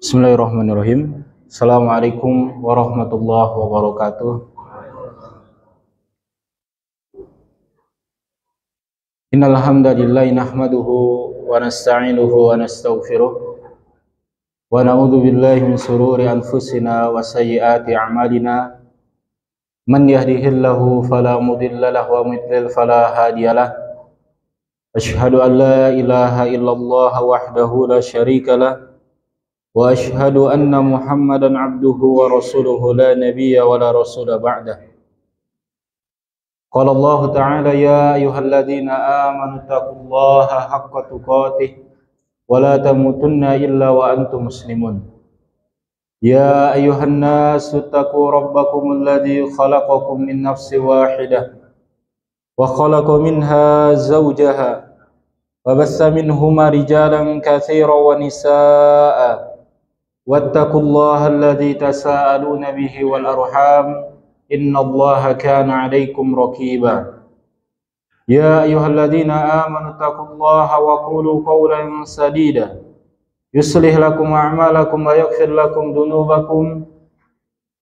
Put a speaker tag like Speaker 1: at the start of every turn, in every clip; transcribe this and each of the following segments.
Speaker 1: Bismillahirrahmanirrahim. Assalamualaikum warahmatullahi wabarakatuh. Innal hamdalillah nahmaduhu wa nasta'inuhu wa nastaghfiruh wa na'udzu billahi min shururi anfusina wa sayyiati a'malina. Man yahdihillahu fala mudilla lahu wa man yudlil fala hadiyalah. Asyhadu an la ilaha illallah wahdahu la syarika lah. Wa ashhadu anna Muhammadan abduhu wa rasuluhu la nabiyya wa la rasula ba'dah. Qala Allah ta'ala ya ayyuhalladzina amanu taqullaha haqqa tuqatih wa la tamutunna illa wa antum muslimun. Ya ayyuhan nasu taqu rabbakumul ladzi khalaqakum min nafsin wahidah wa khalaqa minha zawjaha wa bassa minhuma rijalan katsiran wa nisaa'a. Wattaqullaha alladzi tasaaluna bihi wal arham innallaha kana 'alaikum raqiba. Ya ayyuhalladzina amanu taqullaha wa qulu qawlan sadida yuslih lakum a'malakum wa yaghfir lakum dhunubakum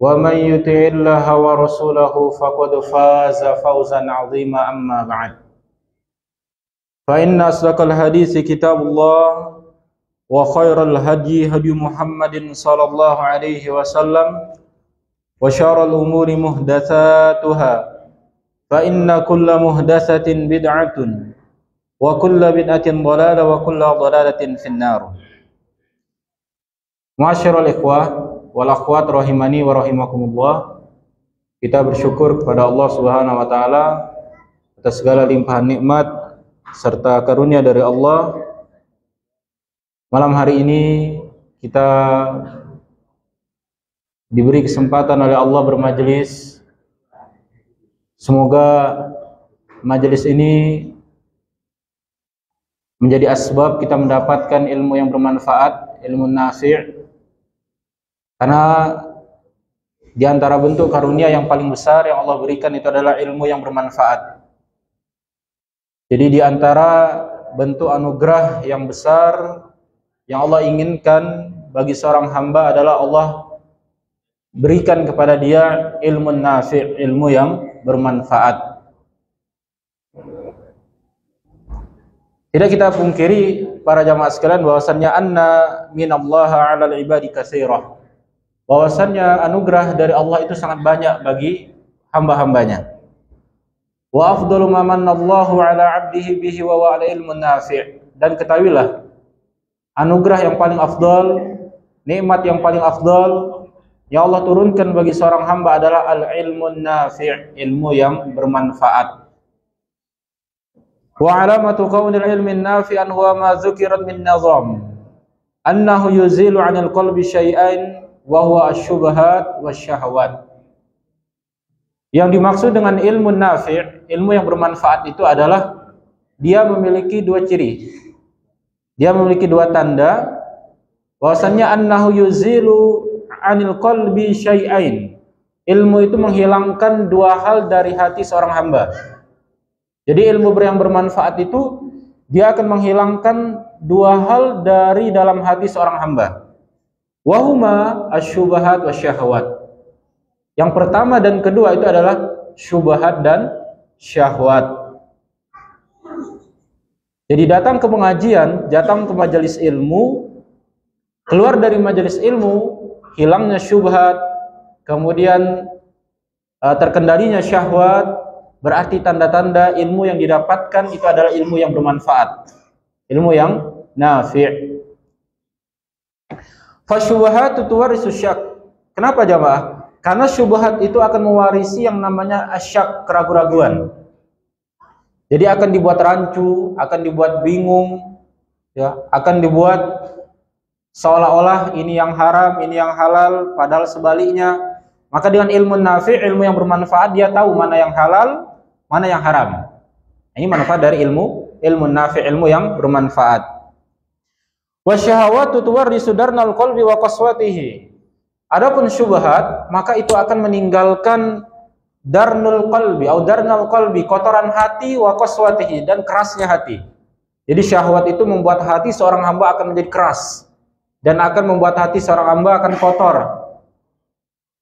Speaker 1: wa man yuti'illaha wa rasulahu faqad faza fawzan 'azima amma ba'd. Fa inna asdaqal haditsi kitabullah wa khairal hadyi hadyu Muhammadin sallallahu alaihi wasallam wa syarrul umuri muhdatsatuha fa inna kulla muhdatsatin bid'atun wa kulla bid'atin dhalalah wa kulla dhalalatin finnar. Ma'asyiral ikhwah wal akhwat rahimani wa rahimakumullah. Kita bersyukur kepada Allah Subhanahu wa taala atas segala limpahan nikmat serta karunia dari Allah. Malam hari ini kita diberi kesempatan oleh Allah bermajelis. Semoga majelis ini menjadi asbab kita mendapatkan ilmu yang bermanfaat, ilmu nafi'. Karena di antara bentuk karunia yang paling besar yang Allah berikan itu adalah ilmu yang bermanfaat. Jadi di antara bentuk anugerah yang besar yang Allah inginkan bagi seorang hamba adalah Allah berikan kepada dia ilmu nafi', ilmu yang bermanfaat. Tidak kita pungkiri para jamaah sekalian bahwasannya anna minallaha 'alal ibadi katsirah. Bahwasannya anugerah dari Allah itu sangat banyak bagi hamba-hambanya. Wa afdalu ma manallahu 'ala 'abdihi bihi wa huwa 'ala ilmun nafi'. Dan ketahuilah anugerah yang paling afdal, nikmat yang paling afdal yang Allah turunkan bagi seorang hamba adalah al-ilmun nafi', ilmu yang bermanfaat. Wa alamatu kaunil ilmin nafi'an huwa ma dzukirat min nazam annahu yuzilu 'anil qalbi syai'an wa huwa asy-syubhat wasyahawat. Yang dimaksud dengan ilmu nafi', ilmu yang bermanfaat itu adalah dia memiliki dua ciri. Dia memiliki dua tanda bahwasannya annahu yuzilu 'anil qalbi syai'ain. Ilmu itu menghilangkan dua hal dari hati seorang hamba. Jadi ilmu yang bermanfaat itu dia akan menghilangkan dua hal dari dalam hati seorang hamba. Wa huma asy-syubhat wasyahawat. Yang pertama dan kedua itu adalah syubhat dan syahwat. Jadi datang ke pengajian, datang ke majelis ilmu, keluar dari majelis ilmu, hilangnya syubhat, kemudian terkendalinya syahwat, berarti tanda-tanda ilmu yang didapatkan itu adalah ilmu yang bermanfaat, ilmu yang nafi'. Fasyubhatu tuwarisu syak. Kenapa jamaah? Karena syubhat itu akan mewarisi yang namanya asyak, keraguan-raguan. Jadi akan dibuat rancu, akan dibuat bingung, ya, akan dibuat seolah-olah ini yang haram, ini yang halal, padahal sebaliknya. Maka dengan ilmu nafi', ilmu yang bermanfaat, dia tahu mana yang halal, mana yang haram. Ini manfaat dari ilmu nafi', ilmu yang bermanfaat. Wa syahawatu tuwarrisu darnal qalbi wa qaswatihi. Adapun syubhat, maka itu akan meninggalkan darnul qalbi atau darnal qalbi, kotoran hati, wa qaswatihi, dan kerasnya hati. Jadi syahwat itu membuat hati seorang hamba akan menjadi keras dan akan membuat hati seorang hamba akan kotor.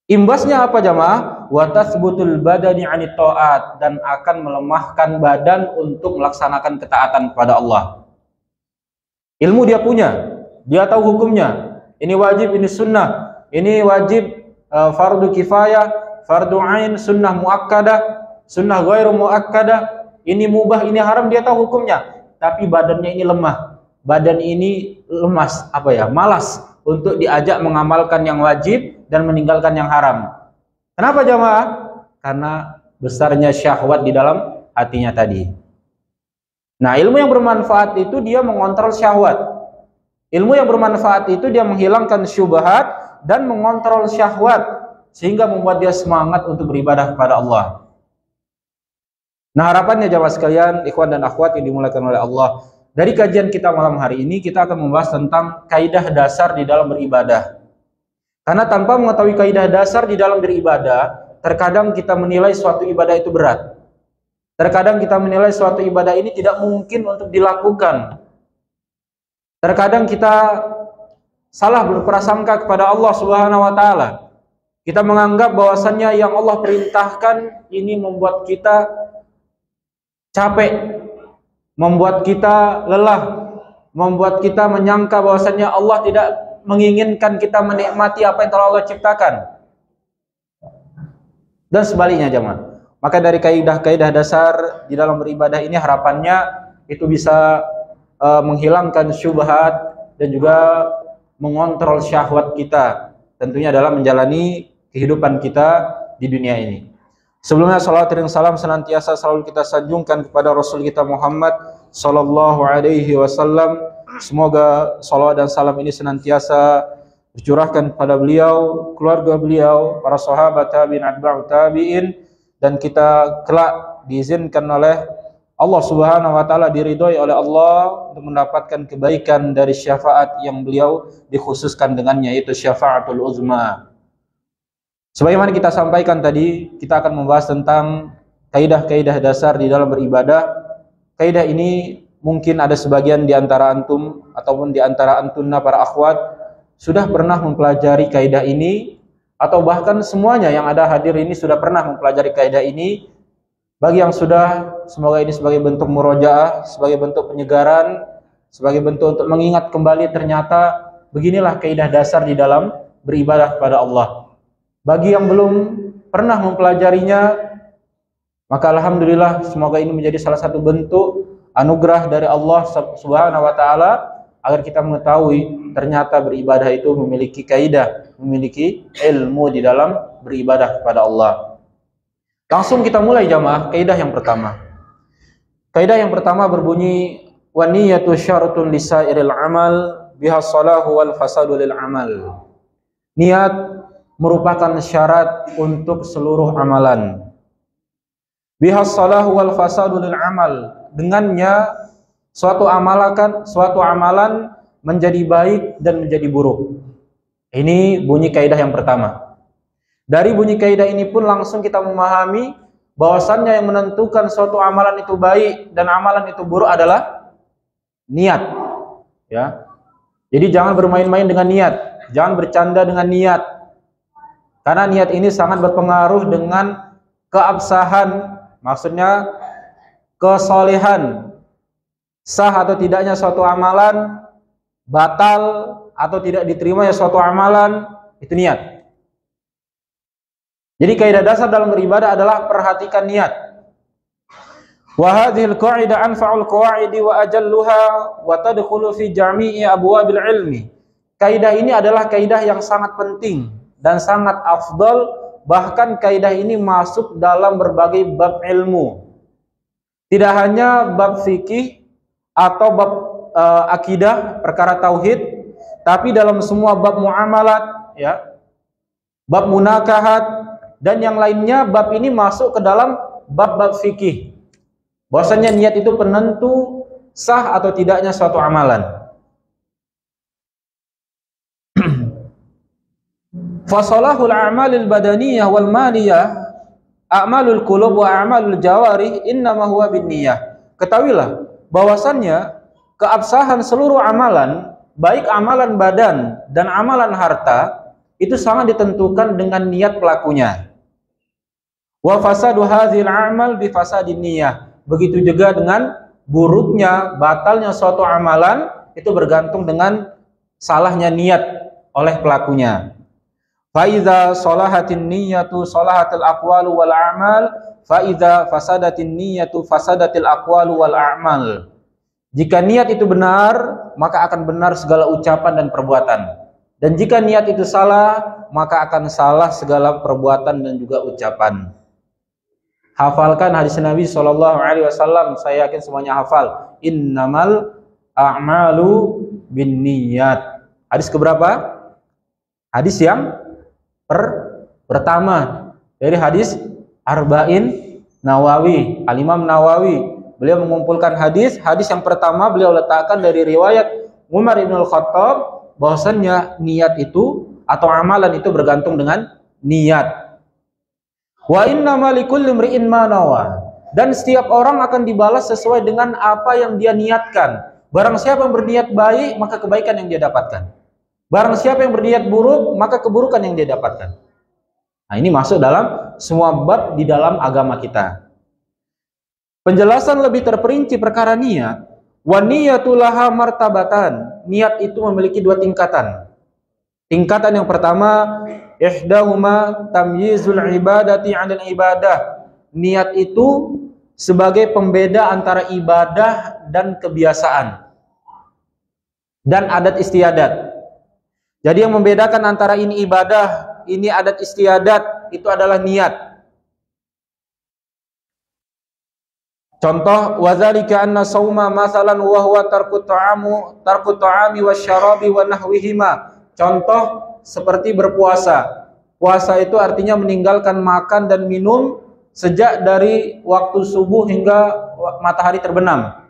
Speaker 1: Imbasnya apa jamaah? Wa tathbutul badani 'anit ta'at, dan akan melemahkan badan untuk melaksanakan ketaatan kepada Allah. Ilmu dia punya, dia tahu hukumnya. Ini wajib, ini sunnah. Ini wajib fardu kifayah, fardu ain, sunnah muakkadah, sunnah ghairu muakkadah. Ini mubah, ini haram, dia tahu hukumnya. Tapi badannya ini lemah. Badan ini lemas, malas untuk diajak mengamalkan yang wajib dan meninggalkan yang haram. Kenapa jamaah? Karena besarnya syahwat di dalam hatinya tadi. Nah, ilmu yang bermanfaat itu dia mengontrol syahwat. Ilmu yang bermanfaat itu dia menghilangkan syubhat dan mengontrol syahwat, sehingga membuat dia semangat untuk beribadah kepada Allah. Nah, harapannya jamaah sekalian, ikhwan dan akhwat yang dimuliakan oleh Allah, dari kajian kita malam hari ini kita akan membahas tentang kaidah dasar di dalam beribadah. Karena tanpa mengetahui kaidah dasar di dalam beribadah, terkadang kita menilai suatu ibadah itu berat. Terkadang kita menilai suatu ibadah ini tidak mungkin untuk dilakukan. Terkadang kita salah berprasangka kepada Allah Subhanahu wa taala. Kita menganggap bahwasannya yang Allah perintahkan ini membuat kita capek, membuat kita lelah, membuat kita menyangka bahwasannya Allah tidak menginginkan kita menikmati apa yang telah Allah ciptakan. Dan sebaliknya jemaah. Maka dari kaidah-kaidah dasar di dalam beribadah ini harapannya itu bisa menghilangkan syubhat dan juga mengontrol syahwat kita, tentunya dalam menjalani kehidupan kita di dunia ini. Sebelumnya salawat dan salam senantiasa selalu kita sanjungkan kepada Rasul kita Muhammad sallallahu alaihi wasallam. Semoga salawat dan salam ini senantiasa dicurahkan kepada beliau, keluarga beliau, para sahabat tabi'in, atba'ut tabi'in, dan kita kelak diizinkan oleh Allah Subhanahu wa taala, diridhoi oleh Allah untuk mendapatkan kebaikan dari syafaat yang beliau dikhususkan dengannya, yaitu syafaatul uzma. Sebagaimana kita sampaikan tadi, kita akan membahas tentang kaidah-kaidah dasar di dalam beribadah. Kaidah ini mungkin ada sebagian di antara antum ataupun di antara antunna para akhwat sudah pernah mempelajari kaidah ini, atau bahkan semuanya yang ada hadir ini sudah pernah mempelajari kaidah ini. Bagi yang sudah, semoga ini sebagai bentuk murojaah, sebagai bentuk penyegaran, sebagai bentuk untuk mengingat kembali ternyata beginilah kaidah dasar di dalam beribadah kepada Allah. Bagi yang belum pernah mempelajarinya, maka alhamdulillah semoga ini menjadi salah satu bentuk anugerah dari Allah Subhanahu wa taala agar kita mengetahui ternyata beribadah itu memiliki kaidah, memiliki ilmu di dalam beribadah kepada Allah. Langsung kita mulai jamaah, kaidah yang pertama. Kaidah yang pertama berbunyi wa niyyatu syaratun lisairil amal biha salahu wal fasadu lil amal. Niat merupakan syarat untuk seluruh amalan. Biha salahu wal fasadu lil amal. Dengannya suatu amalan menjadi baik dan menjadi buruk. Ini bunyi kaidah yang pertama. Dari bunyi kaidah ini pun langsung kita memahami bahwasannya yang menentukan suatu amalan itu baik dan amalan itu buruk adalah niat. Ya. Jadi jangan bermain-main dengan niat, jangan bercanda dengan niat. Karena niat ini sangat berpengaruh dengan keabsahan, maksudnya kesolehan, sah atau tidaknya suatu amalan, batal atau tidak diterimanya suatu amalan, itu niat. Jadi kaidah dasar dalam beribadah adalah perhatikan niat. Wa hadhil qa'idah anfa'ul qawa'idi wa ajalluha wa tadkhulu fi jami'i abwabil ilmi. Kaidah ini adalah kaidah yang sangat penting dan sangat afdal bahkan kaidah ini masuk dalam berbagai bab ilmu. Tidak hanya bab fikih atau bab akidah, perkara tauhid, tapi dalam semua bab muamalat, ya, bab munakahat dan yang lainnya, bab ini masuk ke dalam bab-bab fikih. Bahwasanya niat itu penentu sah atau tidaknya suatu amalan. Fasalahul a'malil badaniyah wal maliyah, a'malul qulub wa a'malul jawarih innama huwa binniyah. Ketahuilah bahwasannya keabsahan seluruh amalan, baik amalan badan dan amalan harta, itu sangat ditentukan dengan niat pelakunya. Wa fasadu hadzal amal bi fasadin niyyah. Begitu juga dengan buruknya, batalnya suatu amalan itu bergantung dengan salahnya niat oleh pelakunya. Fa idza salahatin niyyatu salahatil aqwalu wal a'mal, fa idza fasadatin niyyatu fasadatil aqwalu wal a'mal. Jika niat itu benar, maka akan benar segala ucapan dan perbuatan. Dan jika niat itu salah, maka akan salah segala perbuatan dan juga ucapan. Hafalkan hadis Nabi SAW, saya yakin semuanya hafal. Innamal a'malu binniyat. Hadis keberapa? Hadis yang pertama dari hadis Arba'in Nawawi. Al-Imam Nawawi, beliau mengumpulkan hadis yang pertama beliau letakkan dari riwayat Umar ibn al-Khattab, bahwasannya niat itu atau amalan itu bergantung dengan niat. Wa innama likulli imri'in ma nawa. Dan setiap orang akan dibalas sesuai dengan apa yang dia niatkan. Barang siapa yang berniat baik, maka kebaikan yang dia dapatkan. Barang siapa yang berniat buruk, maka keburukan yang dia dapatkan. Nah, ini masuk dalam semua bab di dalam agama kita. Penjelasan lebih terperinci perkara niat. Wa niyatu laha martabatan. Niat itu memiliki dua tingkatan. Tingkatan yang pertama, ihdahuma tamyizul ibadati 'anil ibadah. Niat itu sebagai pembeda antara ibadah dan kebiasaan dan adat istiadat. Jadi yang membedakan antara ini ibadah, ini adat istiadat, itu adalah niat. Contoh, wadzalika anna shauma masalan wa huwa tarku ta'ami wasyarabi wa nahwihima. Contoh seperti berpuasa. Puasa itu artinya meninggalkan makan dan minum sejak dari waktu subuh hingga matahari terbenam.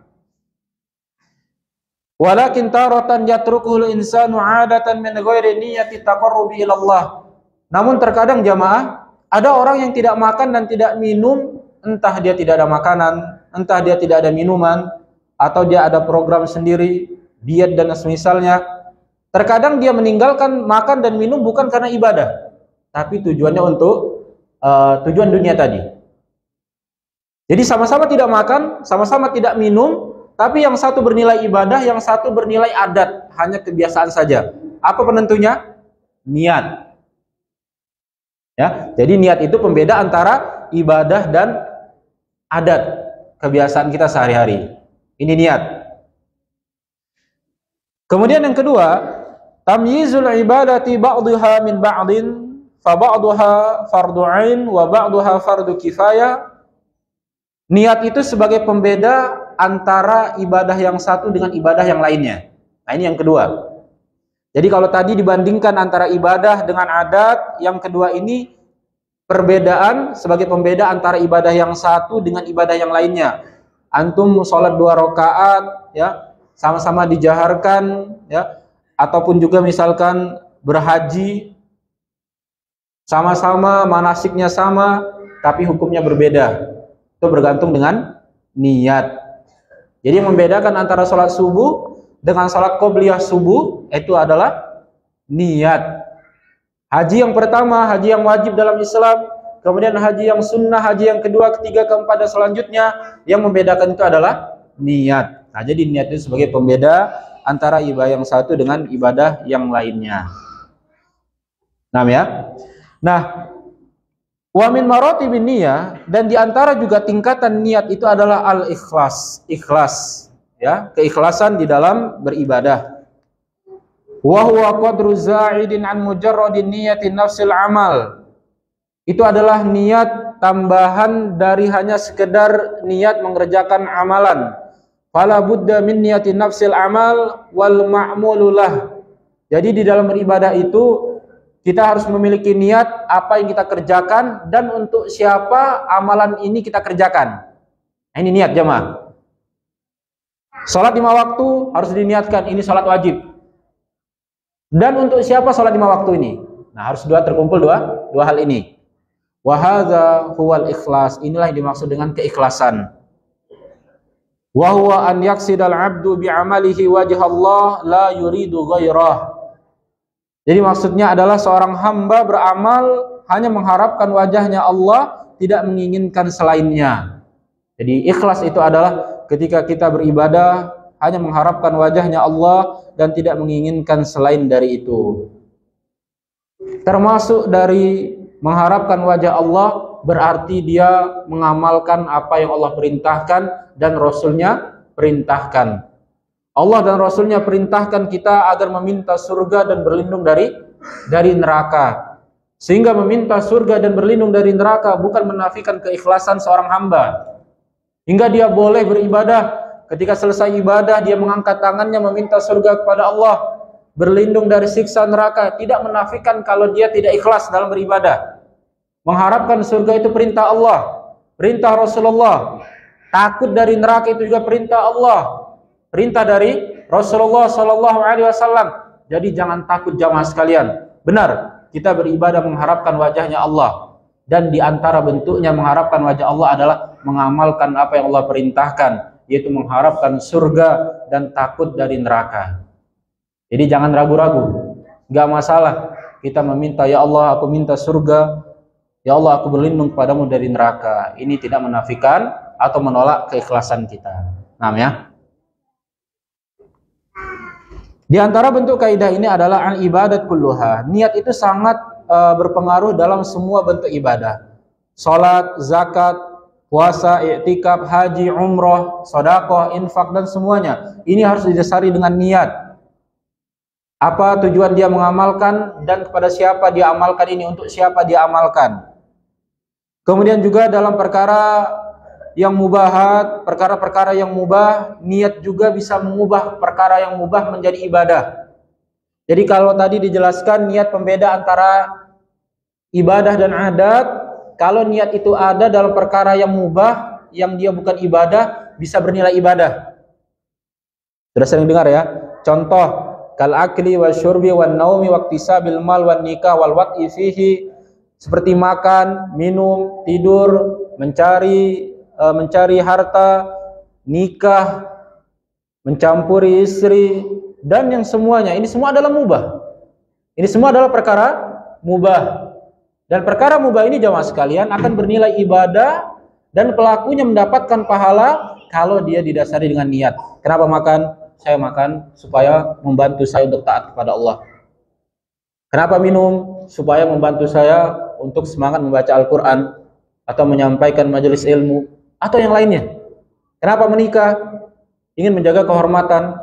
Speaker 1: Walakin taratan yatrukuhul insanu 'adatan min ghairi niyyati taqarrubi ila Allah. Namun terkadang jamaah, ada orang yang tidak makan dan tidak minum, entah dia tidak ada makanan, entah dia tidak ada minuman, atau dia ada program sendiri, diet dan semisalnya. Terkadang dia meninggalkan makan dan minum bukan karena ibadah, tapi tujuannya untuk tujuan dunia tadi. Jadi sama-sama tidak makan, sama-sama tidak minum, tapi yang satu bernilai ibadah, yang satu bernilai adat, hanya kebiasaan saja. Apa penentunya? Niat. Ya, jadi niat itu pembeda antara ibadah dan adat, kebiasaan kita sehari-hari. Ini niat. Kemudian yang kedua, tamyizul ibadati ba'dha min ba'din fa ba'daha fardhu 'ain wa ba'daha fardhu kifayah. Niat itu sebagai pembeda antara ibadah yang satu dengan ibadah yang lainnya. Nah, ini yang kedua. Jadi kalau tadi dibandingkan antara ibadah dengan adat, yang kedua ini perbedaan sebagai pembeda antara ibadah yang satu dengan ibadah yang lainnya. Antum sholat 2 rakaat, ya, sama-sama dijaharkan, ya, ataupun juga misalkan berhaji, sama-sama manasiknya sama, tapi hukumnya berbeda. Itu bergantung dengan niat. Jadi yang membedakan antara sholat subuh dengan sholat qobliyah subuh itu adalah niat. Haji yang pertama, haji yang wajib dalam Islam, kemudian haji yang sunnah, haji yang kedua, ketiga, keempat, dan selanjutnya, yang membedakan itu adalah niat. Nah, jadi niat itu sebagai pembeda antara ibadah yang satu dengan ibadah yang lainnya. Nah, ya. Nah, wa min maratibin niyah, dan diantara juga tingkatan niat itu adalah al-ikhlas, ikhlas, ya, keikhlasan di dalam beribadah. Wa huwa qadru za'idin an mujarradin niyati nafsil amal. itu adalah niat tambahan dari hanya sekedar niat mengerjakan amalan. Fala budda min niyati nafsil amal wal ma'mululah. Jadi di dalam beribadah itu kita harus memiliki niat apa yang kita kerjakan dan untuk siapa amalan ini kita kerjakan. Nah, ini niat jemaah. Salat 5 waktu harus diniatkan ini salat wajib. Dan untuk siapa salat 5 waktu ini? Nah, harus terkumpul dua hal ini. Wa hadza huwal ikhlas. Inilah yang dimaksud dengan keikhlasan. Wa huwa an yaqsidal 'abdu bi 'amalihi wajha Allah la yuridu ghairah. Jadi maksudnya adalah seorang hamba beramal hanya mengharapkan wajahnya Allah, tidak menginginkan selainnya. Jadi ikhlas itu adalah ketika kita beribadah hanya mengharapkan wajahnya Allah dan tidak menginginkan selain dari itu. Termasuk dari mengharapkan wajah Allah berarti dia mengamalkan apa yang Allah perintahkan dan Rasulnya perintahkan. Allah dan Rasulnya perintahkan kita agar meminta surga dan berlindung dari neraka. Sehingga meminta surga dan berlindung dari neraka bukan menafikan keikhlasan seorang hamba. Hingga dia boleh beribadah, ketika selesai ibadah dia mengangkat tangannya meminta surga kepada Allah, berlindung dari siksa neraka, tidak menafikan kalau dia tidak ikhlas dalam beribadah. Mengharapkan surga itu perintah Allah, perintah Rasulullah. Takut dari neraka itu juga perintah Allah, perintah dari Rasulullah sallallahu alaihi wasallam. Jadi jangan takut jamaah sekalian. Benar, kita beribadah mengharapkan wajahnya Allah. Dan di antara bentuknya mengharapkan wajah Allah adalah mengamalkan apa yang Allah perintahkan, yaitu mengharapkan surga dan takut dari neraka. Jadi jangan ragu-ragu. Gak masalah kita meminta, ya Allah aku minta surga, ya Allah aku berlindung kepadamu dari neraka. Ini tidak menafikan atau menolak keikhlasan kita. Nah ya. Di antara bentuk kaidah ini adalah al-ibadat kulluha. Niat itu sangat berpengaruh dalam semua bentuk ibadah. Salat, zakat, puasa, i'tikaf, haji, umroh, sedekah, infak dan semuanya. Ini harus didasari dengan niat. Apa tujuan dia mengamalkan dan kepada siapa dia amalkan ini, untuk siapa dia amalkan. Kemudian juga dalam perkara yang mubahat, perkara-perkara yang mubah, niat juga bisa mengubah perkara yang mubah menjadi ibadah. Jadi kalau tadi dijelaskan niat pembeda antara ibadah dan adat, kalau niat itu ada dalam perkara yang mubah, yang dia bukan ibadah, bisa bernilai ibadah. Sudah sering dengar ya? Contoh, kal akli wa syurbi wa naumi wa iktisabil mal wa nikah wal wat'i fihi, seperti makan, minum, tidur, mencari harta, nikah, mencampuri istri, dan yang semuanya. Ini semua adalah mubah. Ini semua adalah perkara mubah. Dan perkara mubah ini jamaah sekalian akan bernilai ibadah dan pelakunya mendapatkan pahala kalau dia didasari dengan niat. Kenapa makan? Saya makan supaya membantu saya untuk taat kepada Allah. Kenapa minum? Supaya membantu saya untuk semangat membaca Al-Quran atau menyampaikan majelis ilmu atau yang lainnya. Kenapa menikah? Ingin menjaga kehormatan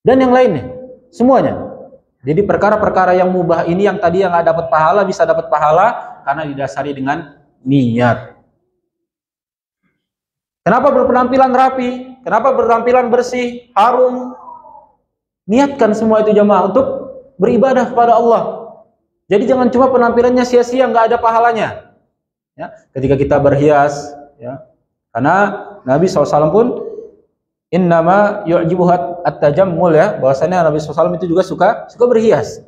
Speaker 1: dan yang lainnya, semuanya. Jadi perkara-perkara yang mubah ini yang tadi yang nggak dapat pahala bisa dapat pahala karena didasari dengan niat. Kenapa berpenampilan rapi? Kenapa berpenampilan bersih, harum? Niatkan semua itu jamaah untuk beribadah kepada Allah. Jadi jangan cuma penampilannya sia-sia nggak ada pahalanya. Ya, ketika kita berhias, ya, karena Nabi SAW pun innama yu'jibuhu at-tajammul, ya, bahwasanya Nabi SAW itu juga suka berhias.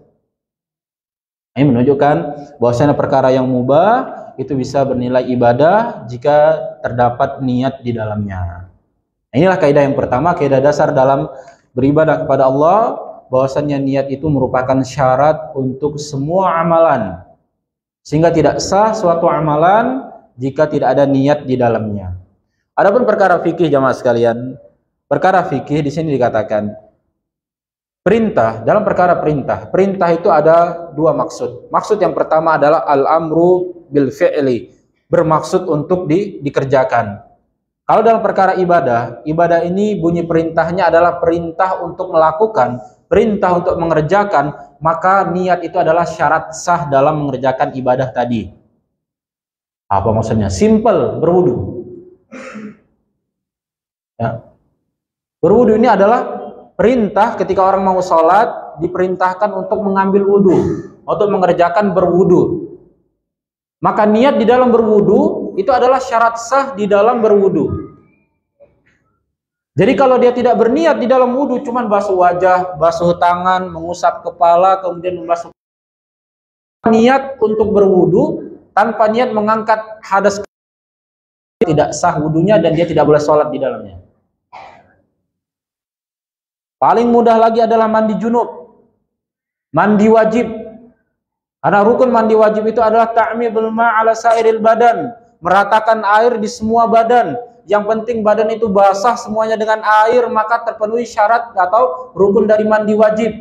Speaker 1: Ini menunjukkan bahwasanya perkara yang mubah itu bisa bernilai ibadah jika terdapat niat di dalamnya. Inilah kaidah yang pertama, kaidah dasar dalam beribadah kepada Allah, bahwasanya niat itu merupakan syarat untuk semua amalan. Sehingga tidak sah suatu amalan jika tidak ada niat di dalamnya. Adapun perkara fikih jamaah sekalian, perkara fikih di sini dikatakan perintah. Dalam perkara perintah itu ada dua maksud. Maksud yang pertama adalah al-amru bil fi'li, bermaksud untuk dikerjakan. Kalau dalam perkara ibadah ini bunyi perintahnya adalah perintah untuk melakukan, perintah untuk mengerjakan, maka niat itu adalah syarat sah dalam mengerjakan ibadah tadi. Apa maksudnya? Simple, berwudu. Ya. Berwudu ini adalah perintah ketika orang mau sholat, diperintahkan untuk mengambil wudu, untuk mengerjakan berwudu. Maka niat di dalam berwudu itu adalah syarat sah di dalam berwudu. Jadi kalau dia tidak berniat di dalam wudu, cuman basuh wajah, basuh tangan, mengusap kepala, kemudian membasuh niat untuk berwudu tanpa niat mengangkat hadas, tidak sah wudunya dan dia tidak boleh sholat di dalamnya. Paling mudah lagi adalah mandi junub, mandi wajib. Karena rukun mandi wajib itu adalah ta'mimul ma' ala sairil badan, meratakan air di semua badan. Yang penting badan itu basah semuanya dengan air, maka terpenuhi syarat atau rukun dari mandi wajib.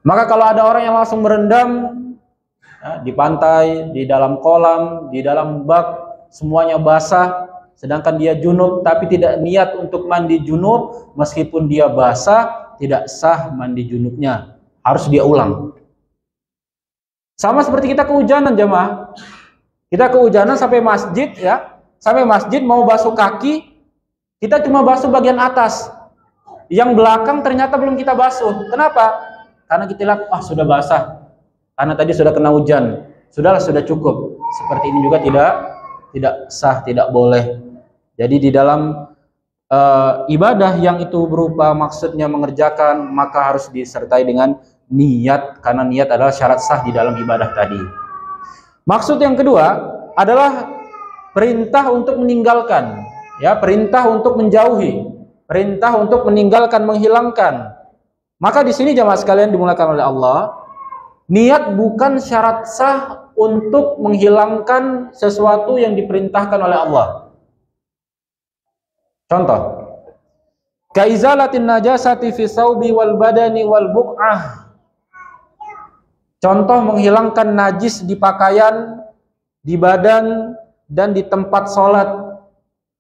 Speaker 1: Maka kalau ada orang yang langsung merendam ya, di pantai, di dalam kolam, di dalam bak, semuanya basah, sedangkan dia junub tapi tidak niat untuk mandi junub, meskipun dia basah, tidak sah mandi junubnya, harus dia ulang. Sama seperti kita kehujanan, jemaah. Kita kehujanan sampai masjid ya. Sampai masjid mau basuh kaki, kita cuma basuh bagian atas. Yang belakang ternyata belum kita basuh. Kenapa? Karena kita lihat, sudah basah. Karena tadi sudah kena hujan. Sudahlah, sudah cukup. Seperti ini juga tidak sah, tidak boleh. Jadi di dalam ibadah yang itu berupa maksudnya mengerjakan, maka harus disertai dengan niat. Karena niat adalah syarat sah di dalam ibadah tadi. Maksud yang kedua adalah perintah untuk meninggalkan, ya, perintah untuk menjauhi, perintah untuk meninggalkan, menghilangkan. Maka di sini jemaah sekalian dimuliakan oleh Allah, niat bukan syarat sah untuk menghilangkan sesuatu yang diperintahkan oleh Allah. Contoh, kaizalatin najasati fi saubi wal badani wal buq'ah. Contoh menghilangkan najis di pakaian, di badan, dan di tempat sholat.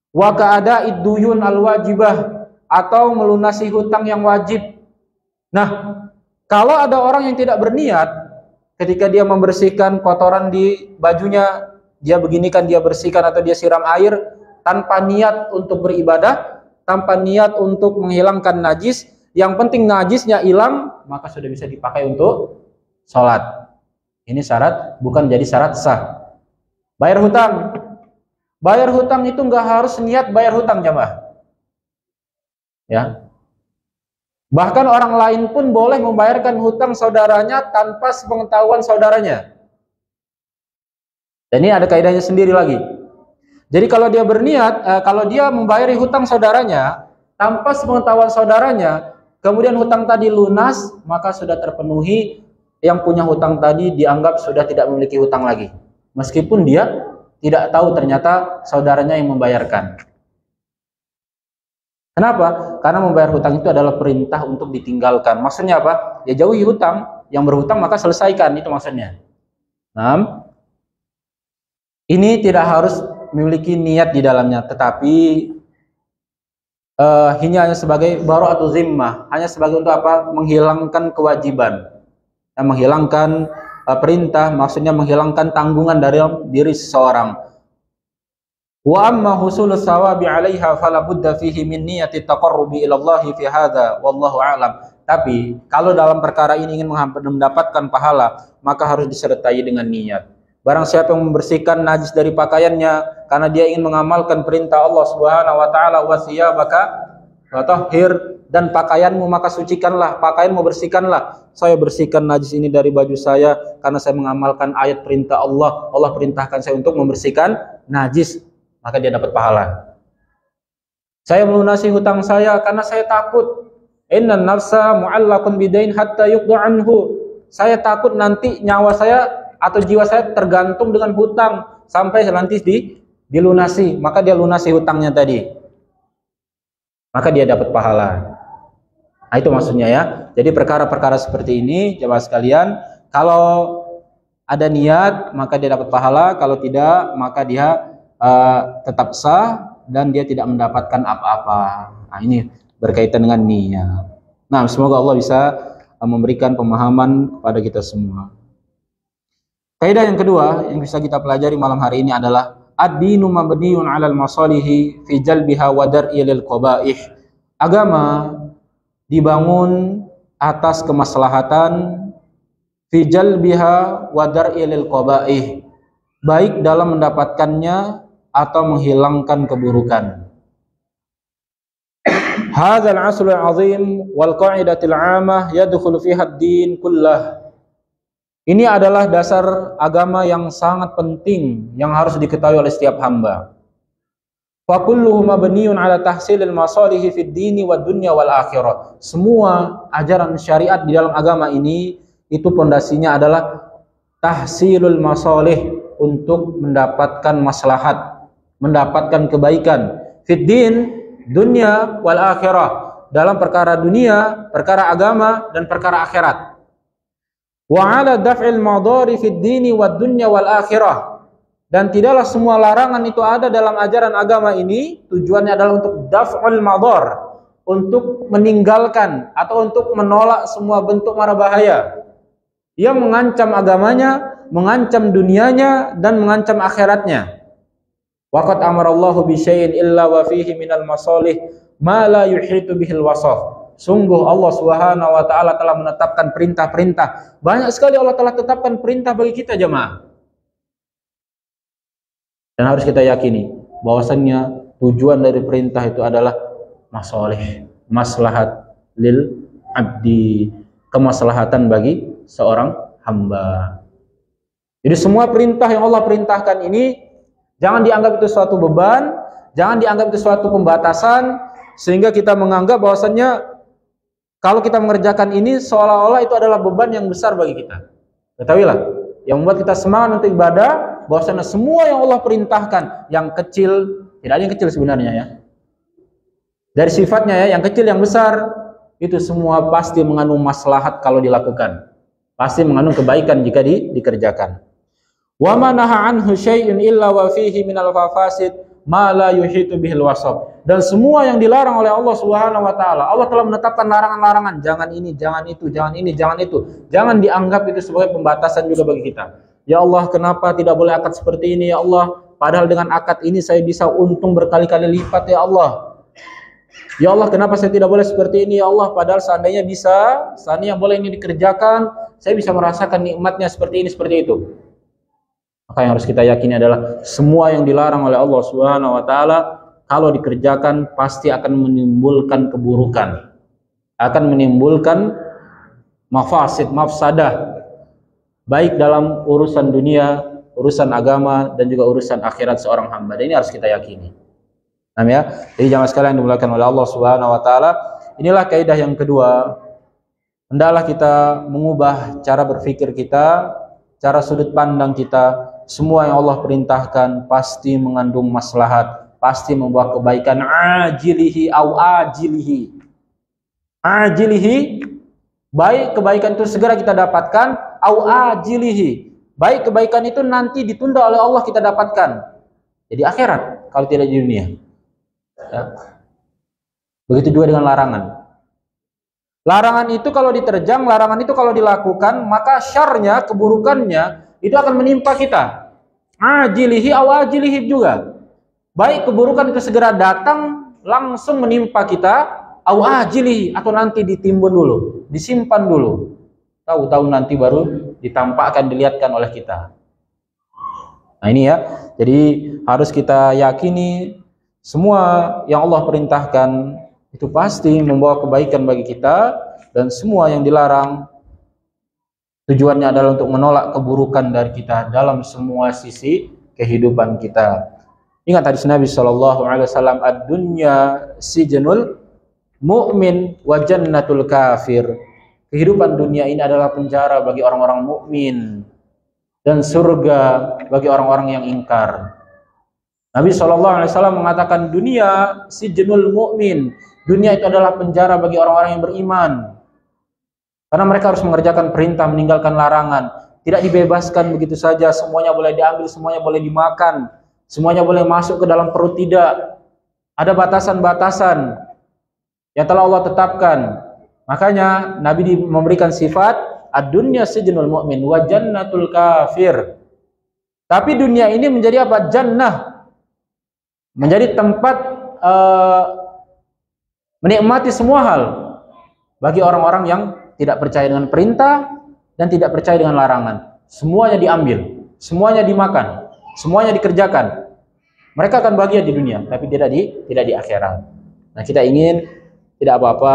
Speaker 1: Wa ka'ada'id duyun al-wajibah, atau melunasi hutang yang wajib. Nah, kalau ada orang yang tidak berniat, ketika dia membersihkan kotoran di bajunya, dia beginikan, dia bersihkan atau dia siram air, tanpa niat untuk beribadah, tanpa niat untuk menghilangkan najis, yang penting najisnya hilang, maka sudah bisa dipakai untuk sholat. Ini syarat, bukan jadi syarat sah. Bayar hutang. Bayar hutang itu nggak harus niat bayar hutang, jemaah. Ya. Bahkan orang lain pun boleh membayarkan hutang saudaranya tanpa sepengetahuan saudaranya. Dan ini ada kaidahnya sendiri lagi. Jadi kalau dia berniat, kalau dia membayari hutang saudaranya tanpa sepengetahuan saudaranya, kemudian hutang tadi lunas, maka sudah terpenuhi, yang punya hutang tadi dianggap sudah tidak memiliki hutang lagi. Meskipun dia tidak tahu ternyata saudaranya yang membayarkan. Kenapa? Karena membayar hutang itu adalah perintah untuk ditinggalkan. Maksudnya apa? Ya jauhi hutang, yang berhutang maka selesaikan, itu maksudnya. Nah, ini tidak harus memiliki niat di dalamnya, tetapi ini hanya sebagai bara'atu zimmah, hanya sebagai untuk apa? Menghilangkan kewajiban. Menghilangkan perintah, maksudnya menghilangkan tanggungan dari diri seseorang. Wa amma husulus sawabi 'alaiha fala budda fihi min niyati taqarrubi ila Allah fi hadza wallahu a'lam. Tapi kalau dalam perkara ini ingin mendapatkan pahala, maka harus disertai dengan niat. Barang siapa yang membersihkan najis dari pakaiannya karena dia ingin mengamalkan perintah Allah Subhanahu wa taala, wa thiyabaka fatahhir, dan pakaianmu maka sucikanlah, pakaianmu bersihkanlah. Saya bersihkan najis ini dari baju saya karena saya mengamalkan ayat perintah Allah. Allah perintahkan saya untuk membersihkan najis, maka dia dapat pahala. Saya melunasi hutang saya karena saya takut. Innan nafsa mu'allaqun bidain hatta yuqda anhu. Saya takut nanti nyawa saya atau jiwa saya tergantung dengan hutang sampai nanti dilunasi, maka dia lunasi hutangnya tadi. Maka dia dapat pahala. Nah, itu maksudnya ya. Jadi perkara-perkara seperti ini, jemaah sekalian, kalau ada niat maka dia dapat pahala, kalau tidak maka dia tetap sah dan dia tidak mendapatkan apa-apa. Nah, ini berkaitan dengan niat. Nah, semoga Allah bisa memberikan pemahaman kepada kita semua. Kaidah yang kedua yang bisa kita pelajari malam hari ini adalah ad-dinu mabniun 'alal masalihi fi jalbiha wa dar'i lil qabaih. Agama dibangun atas kemaslahatan fi jalbiha wa dar'i lil qabaih, baik dalam mendapatkannya atau menghilangkan keburukan. Hadzal 'aslul 'azim wal qa'idatul 'ammah yadkhulu fiha ad-din kullah. Ini adalah dasar agama yang sangat penting yang harus diketahui oleh setiap hamba. Fa kulluhu mabniun 'ala tahsilil masalihi fid dini wad dunya wal akhirah. Semua ajaran syariat di dalam agama ini itu pondasinya adalah tahsilul masalih, untuk mendapatkan maslahat, mendapatkan kebaikan fid din, dunya wal akhirah, dalam perkara dunia, perkara agama dan perkara akhirat. Wa 'ala daf'il madari fid dini wad dunya wal akhirah, dan tidaklah semua larangan itu ada dalam ajaran agama ini tujuannya adalah untuk daf'ul madar, untuk meninggalkan atau untuk menolak semua bentuk mara bahaya yang mengancam agamanya, mengancam dunianya dan mengancam akhiratnya. Waqad amarallahu bi syai'in illa wa fihi minal masalih ma la yuhitu bihil wasaf. Sungguh Allah Subhanahu wa taala telah menetapkan perintah-perintah. Banyak sekali Allah telah tetapkan perintah bagi kita jemaah. Dan harus kita yakini bahwasannya tujuan dari perintah itu adalah masalih, maslahat lil abdi, kemaslahatan bagi seorang hamba. Jadi semua perintah yang Allah perintahkan ini jangan dianggap itu suatu beban, jangan dianggap itu suatu pembatasan sehingga kita menganggap bahwasannya kalau kita mengerjakan ini seolah-olah itu adalah beban yang besar bagi kita. Ketahuilah, yang membuat kita semangat untuk ibadah bahwasanya semua yang Allah perintahkan, yang kecil, tidak ada yang kecil sebenarnya ya. Dari sifatnya ya, yang kecil yang besar itu semua pasti mengandung maslahat kalau dilakukan. Pasti mengandung kebaikan jika dikerjakan. Wa ma naha anhu syai'un illa wa fihi minal fafasid ma la yuhitu bihil wasab. Dan semua yang dilarang oleh Allah Subhanahu wa taala, Allah telah menetapkan larangan-larangan, jangan ini, jangan itu, jangan ini, jangan itu. Jangan dianggap itu sebagai pembatasan juga bagi kita. Ya Allah, kenapa tidak boleh akad seperti ini ya Allah? Padahal dengan akad ini saya bisa untung berkali-kali lipat ya Allah. Ya Allah, kenapa saya tidak boleh seperti ini ya Allah? Padahal seandainya bisa, seandainya boleh ini dikerjakan, saya bisa merasakan nikmatnya seperti ini, seperti itu. Maka yang harus kita yakini adalah semua yang dilarang oleh Allah Subhanahu wa taala kalau dikerjakan pasti akan menimbulkan keburukan, akan menimbulkan mafasid, mafsadah, baik dalam urusan dunia, urusan agama dan juga urusan akhirat seorang hamba. Dan ini harus kita yakini. Nah ya, jadi jamaah sekalian yang dimuliakan oleh Allah Subhanahu wa taala, inilah kaidah yang kedua. Hendaklah kita mengubah cara berpikir kita, cara sudut pandang kita. Semua yang Allah perintahkan pasti mengandung maslahat, pasti membawa kebaikan, ajilihi au ajilihi. Ajilihi, baik kebaikan itu segera kita dapatkan, au ajilihi, baik kebaikan itu nanti ditunda oleh Allah kita dapatkan. Jadi akhirat kalau tidak di dunia. Ya. Begitu juga dengan larangan. Larangan itu kalau diterjang, larangan itu kalau dilakukan, maka syarnya, keburukannya itu akan menimpa kita. Ajilihi au ajilihi juga. Baik keburukan itu segera datang langsung menimpa kita, au ajilihi, atau nanti ditimbun dulu, disimpan dulu. Tahu-tahu nanti baru ditampakkan, dilihatkan oleh kita. Nah ini ya, jadi harus kita yakini semua yang Allah perintahkan itu pasti membawa kebaikan bagi kita, dan semua yang dilarang tujuannya adalah untuk menolak keburukan dari kita dalam semua sisi kehidupan kita. Ingat hadis Nabi SAW, ad-dunya sijnul mu'min wa jannatul kafir. Kehidupan dunia ini adalah penjara bagi orang-orang mukmin dan surga bagi orang-orang yang ingkar. Nabi SAW mengatakan dunia sijnul mu'min. Dunia itu adalah penjara bagi orang-orang yang beriman. Karena mereka harus mengerjakan perintah, meninggalkan larangan. Tidak dibebaskan begitu saja, semuanya boleh diambil, semuanya boleh dimakan, semuanya boleh masuk ke dalam perut, tidak. Ada batasan-batasan yang telah Allah tetapkan. Makanya Nabi memberikan sifat ad-dunya sijnul mu'min wa jannatul kafir. Tapi dunia ini menjadi apa? Jannah. Menjadi tempat menikmati semua hal bagi orang-orang yang tidak percaya dengan perintah dan tidak percaya dengan larangan. Semuanya diambil, semuanya dimakan, semuanya dikerjakan. Mereka akan bahagia di dunia, tapi tidak di akhirat. Nah, kita ingin tidak apa-apa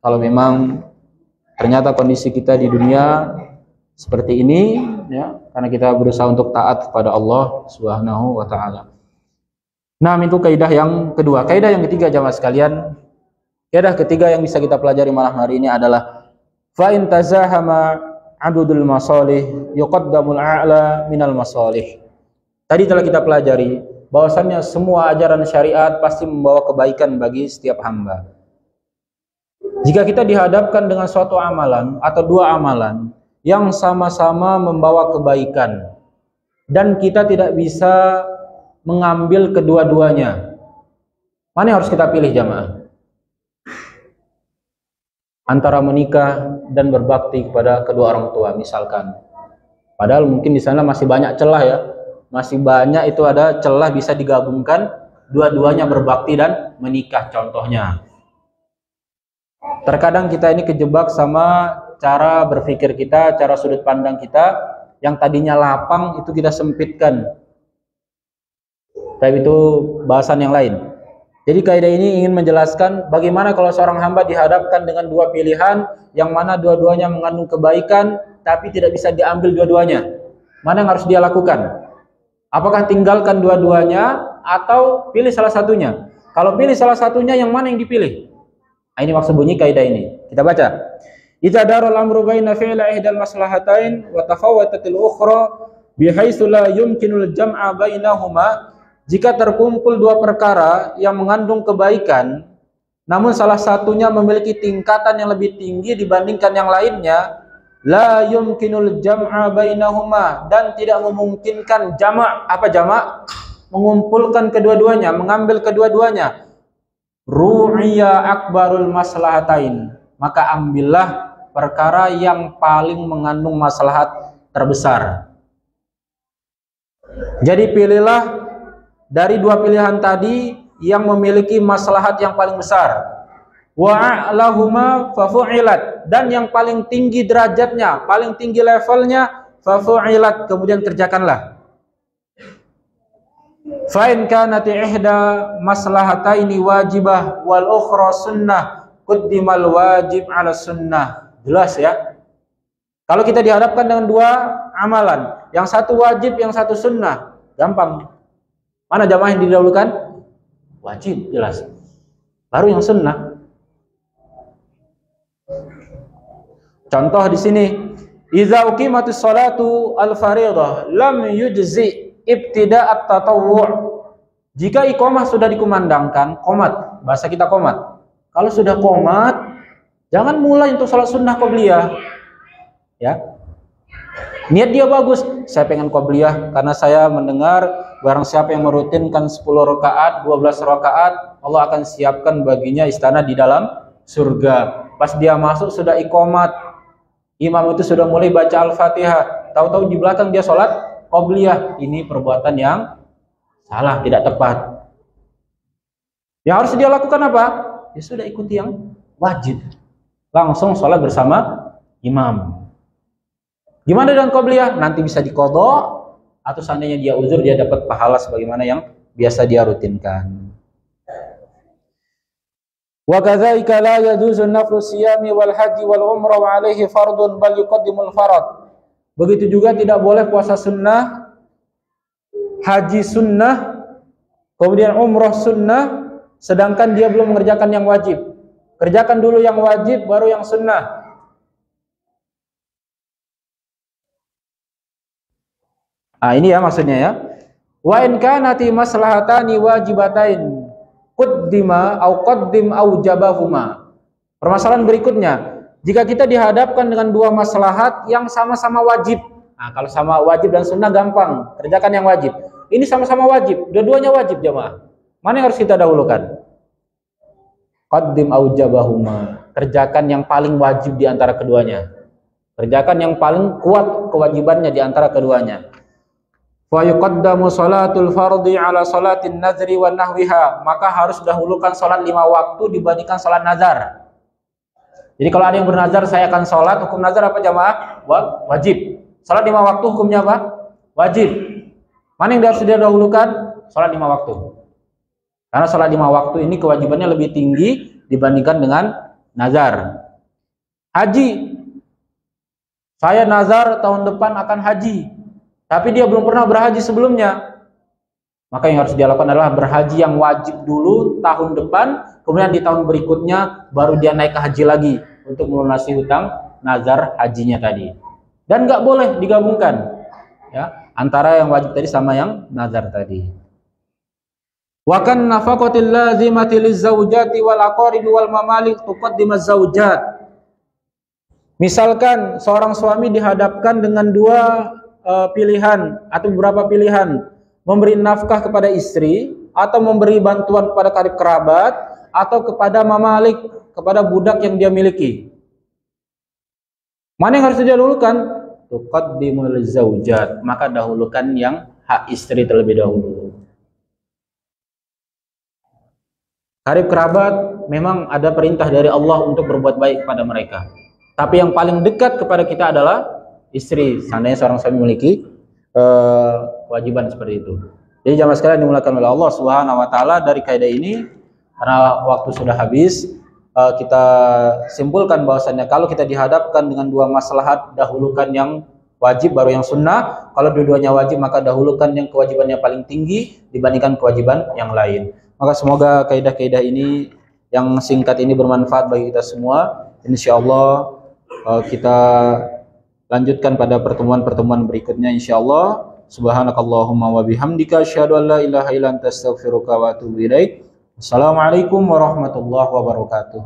Speaker 1: kalau memang ternyata kondisi kita di dunia seperti ini, ya, karena kita berusaha untuk taat kepada Allah Subhanahu wa taala. Nah, itu kaidah yang kedua. Kaidah yang ketiga jamaah sekalian, kaidah ketiga yang bisa kita pelajari malam hari ini adalah fa in tazahama adudul masalih yuqaddamul a'la minal masalih. Tadi telah kita pelajari bahwasannya semua ajaran syariat pasti membawa kebaikan bagi setiap hamba. Jika kita dihadapkan dengan suatu amalan atau dua amalan yang sama-sama membawa kebaikan dan kita tidak bisa mengambil kedua-duanya, mana yang harus kita pilih jamaah? Antara menikah dan berbakti kepada kedua orang tua misalkan. Padahal mungkin di sana masih banyak celah ya. Masih banyak itu ada celah bisa digabungkan dua-duanya berbakti dan menikah contohnya. Terkadang kita ini kejebak sama cara berpikir kita, cara sudut pandang kita yang tadinya lapang itu kita sempitkan. Tapi itu bahasan yang lain. Jadi kaidah ini ingin menjelaskan bagaimana kalau seorang hamba dihadapkan dengan dua pilihan yang mana dua-duanya mengandung kebaikan tapi tidak bisa diambil dua-duanya. Mana yang harus dia lakukan? Apakah tinggalkan dua-duanya atau pilih salah satunya? Kalau pilih salah satunya, yang mana yang dipilih? Nah, ini maksud bunyi kaidah ini. Kita baca. Idza darul amru baina fi'la ihdal maslahatain wa tafawwatatil ukhra bihaitsu la yumkinul jam'a bainahuma. Jika terkumpul dua perkara yang mengandung kebaikan, namun salah satunya memiliki tingkatan yang lebih tinggi dibandingkan yang lainnya, la yumkinul jam'a bainahuma, dan tidak memungkinkan jama'. Apa jama'? Mengumpulkan kedua-duanya, mengambil kedua-duanya. Ru'iya akbarul maslahatain, maka ambillah perkara yang paling mengandung maslahat terbesar. Jadi pilihlah dari dua pilihan tadi yang memiliki maslahat yang paling besar. Wa a'lahuma fafu'ilat, dan yang paling tinggi derajatnya, paling tinggi levelnya, fafu'ilat, kemudian kerjakanlah. Fa in kanat ihda maslahataini wajibah wal ukhra sunnah quddimal wajib 'ala sunnah. Jelas ya? Kalau kita dihadapkan dengan dua amalan, yang satu wajib, yang satu sunnah, gampang. Mana jamaah yang didahulukan? Wajib, jelas. Baru yang sunnah. Contoh di sini, idza uqimatis salatu al-fardhah lam yujzi ibtida'at tatawwu'. Jika iqamah sudah dikumandangkan, qomat, bahasa kita qomat. Kalau sudah qomat, jangan mulai untuk salat sunnah qabliyah. Ya. Niat dia bagus, saya pengen qobliyah karena saya mendengar barang siapa yang merutinkan 10 rakaat, 12 rakaat, Allah akan siapkan baginya istana di dalam surga. Pas dia masuk sudah iqamat, imam itu sudah mulai baca Al-Fatihah, tahu-tahu di belakang dia sholat qobliyah. Ini perbuatan yang salah, tidak tepat. Yang harus dia lakukan apa? Ya sudah ikuti yang wajib, langsung sholat bersama imam. Gimana dengan qobliyah? Nanti bisa diqadha, atau seandainya dia uzur dia dapat pahala sebagaimana yang biasa dia rutinkan. Wa kadzalika la yajuzu naflu siyami wal haji wal umrah wa alaihi fardun bal yuqaddimul farad. Begitu juga tidak boleh puasa sunnah, haji sunnah, kemudian umrah sunnah, sedangkan dia belum mengerjakan yang wajib. Kerjakan dulu yang wajib baru yang sunnah. Ah, ini ya maksudnya ya. Wa in kanati maslahatani wajibatain qaddima au qaddim au jabahuma. Permasalahan berikutnya, jika kita dihadapkan dengan dua maslahat yang sama-sama wajib. Nah, kalau sama wajib dan sunnah gampang, kerjakan yang wajib. Ini sama-sama wajib, dua-duanya wajib jamaah. Mana yang harus kita dahulukan? Qaddim aujabahuma. Kerjakan yang paling wajib di antara keduanya. Kerjakan yang paling kuat kewajibannya di antara keduanya. Fa yuqaddamu salatul fardhi ala salatin nazri wa nahwiha. Maka harus dahulukan salat 5 waktu dibandingkan salat nazar. Jadi kalau ada yang bernazar, saya akan salat, hukum nazar apa jamaah? Wajib. Salat 5 waktu hukumnya apa? Wajib. Mana yang harus didahulukan? Salat 5 waktu. Karena salat 5 waktu ini kewajibannya lebih tinggi dibandingkan dengan nazar. Haji. Saya nazar tahun depan akan haji, tapi dia belum pernah berhaji sebelumnya. Maka yang harus dia lakukan adalah berhaji yang wajib dulu tahun depan, kemudian di tahun berikutnya baru dia naik ke haji lagi untuk melunasi hutang nazar hajinya tadi. Dan nggak boleh digabungkan, ya, antara yang wajib tadi sama yang nazar tadi. Wa kan nafaqatil lazimati lizaujati wal aqaribi wal mamalik tuqaddim az-zaujat. Misalkan seorang suami dihadapkan dengan 2 pilihan atau beberapa pilihan, memberi nafkah kepada istri atau memberi bantuan kepada karib kerabat atau kepada mamalik, kepada budak yang dia miliki. Mana yang harus didahulukan? Tuqaddimul zaujat, maka dahulukan yang hak istri terlebih dahulu. Karib kerabat memang ada perintah dari Allah untuk berbuat baik kepada mereka. Tapi yang paling dekat kepada kita adalah istri. Seandainya seorang suami memiliki kewajiban seperti itu. Jadi jamaah sekalian dimuliakan oleh Allah Subhanahu wa taala, dari kaidah ini karena waktu sudah habis, kita simpulkan bahwasannya kalau kita dihadapkan dengan 2 maslahat, dahulukan yang wajib baru yang sunnah. Kalau dua-duanya wajib, maka dahulukan yang kewajibannya paling tinggi dibandingkan kewajiban yang lain. Maka semoga kaidah-kaidah ini yang singkat ini bermanfaat bagi kita semua. Insyaallah kita lanjutkan pada pertemuan-pertemuan berikutnya insyaallah. Subhanakallahumma wa bihamdika asyhadu an la ilaha illa anta astaghfiruka wa atubu ilaik. Assalamualaikum warahmatullahi wabarakatuh.